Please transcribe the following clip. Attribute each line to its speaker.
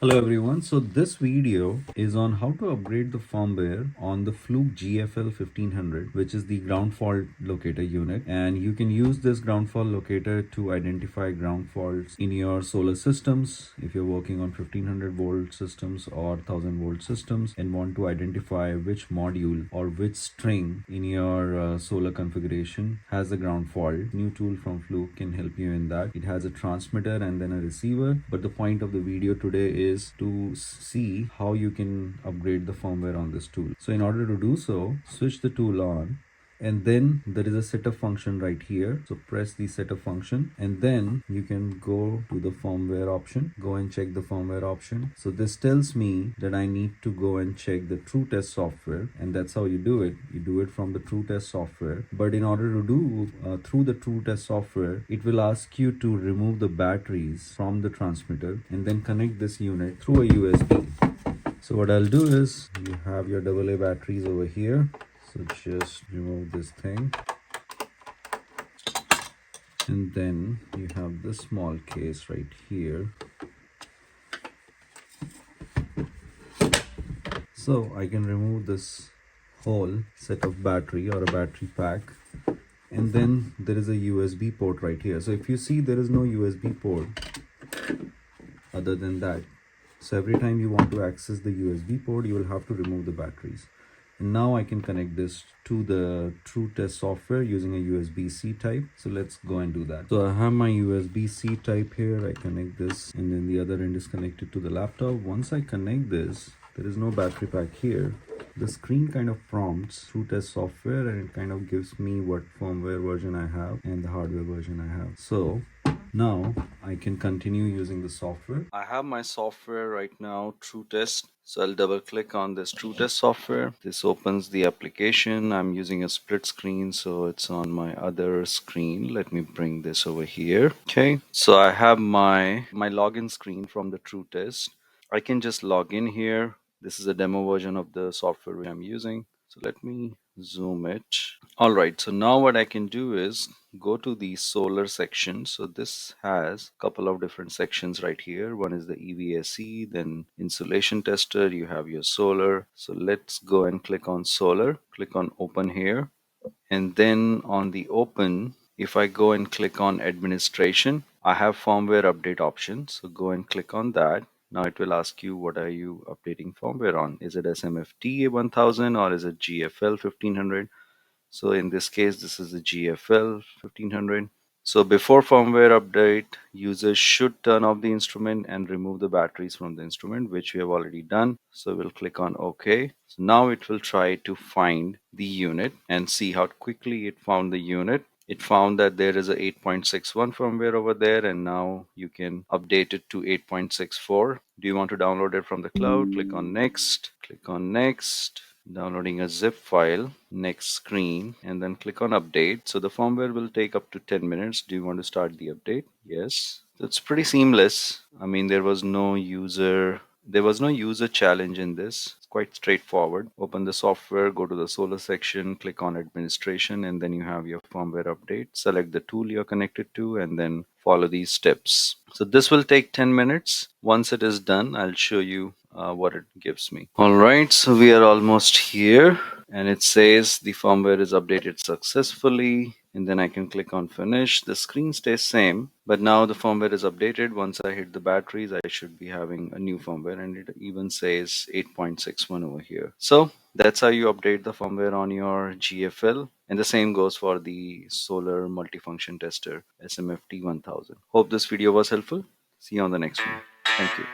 Speaker 1: Hello everyone, so this video is on how to upgrade the firmware on the Fluke GFL1500, which is the ground fault locator unit, and you can use this ground fault locator to identify ground faults in your solar systems if you're working on 1500 volt systems or 1000 volt systems and want to identify which module or which string in your solar configuration has a ground fault. New tool from Fluke can help you in that. It has a transmitter and then a receiver, but the point of the video today is to see how you can upgrade the firmware on this tool. So in order to do so, switch the tool on, and then there is a setup function right here. So press the setup function and then you can go to the firmware option, go and check the firmware option. So this tells me that I need to go and check the true test software, and that's how you do it. You do it from the true test software, but in order to do through the true test software, it will ask you to remove the batteries from the transmitter and then connect this unit through a USB. So what I'll do is, you have your AA batteries over here. So just remove this thing, and then you have this small case right here. So I can remove this whole set of battery or a battery pack, and then there is a USB port right here. So if you see, there is no USB port other than that. So every time you want to access the USB port, you will have to remove the batteries. And now I can connect this to the true test software using a USB-C type. So let's go and do that. So I have my USB-C type here. I connect this, and then the other end is connected to the laptop. Once I connect this, there is no battery pack here. The screen kind of prompts true test software, and it kind of gives me what firmware version I have and the hardware version I have. So now I can continue using the software. I have my software right now, True Test. So I'll double click on this True Test software. This opens the application. I'm using a split screen, so it's on my other screen. Let me bring this over here. Okay, so I have my login screen from the True Test. I can just log in here. This is a demo version of the software I'm using. So let me zoom it. All right, so now what I can do is go to the solar section. So this has a couple of different sections right here. One is the EVSE, then insulation tester, you have your solar. So let's go and click on solar, click on open here. And then on the open, if I go and click on administration, I have firmware update option. So go and click on that. Now it will ask you, what are you updating firmware on? Is it SMFT 1000 or is it GFL 1500? So in this case, this is the GFL 1500. So before firmware update, users should turn off the instrument and remove the batteries from the instrument, which we have already done. So we'll click on OK. So now it will try to find the unit and see how quickly it found the unit. It found that there is a 8.61 firmware over there, and now you can update it to 8.64. Do you want to download it from the cloud? Click on next, click on next. Downloading a zip file, next screen, and then click on update. So the firmware will take up to 10 minutes. Do you want to start the update? Yes. So it's pretty seamless. I mean, there was no user challenge in this. It's quite straightforward. Open the software, go to the solar section, click on administration, and then you have your firmware update. Select the tool you're connected to and then follow these steps. So this will take 10 minutes. Once it is done, I'll show you what it gives me. All right, so we are almost here, and it says the firmware is updated successfully, and then I can click on finish. The screen stays same, but now the firmware is updated. Once I hit the batteries, I should be having a new firmware, and it even says 8.61 over here. So that's how you update the firmware on your GFL, and the same goes for the solar multifunction tester SMFT 1000. Hope this video was helpful. See you on the next one. Thank you.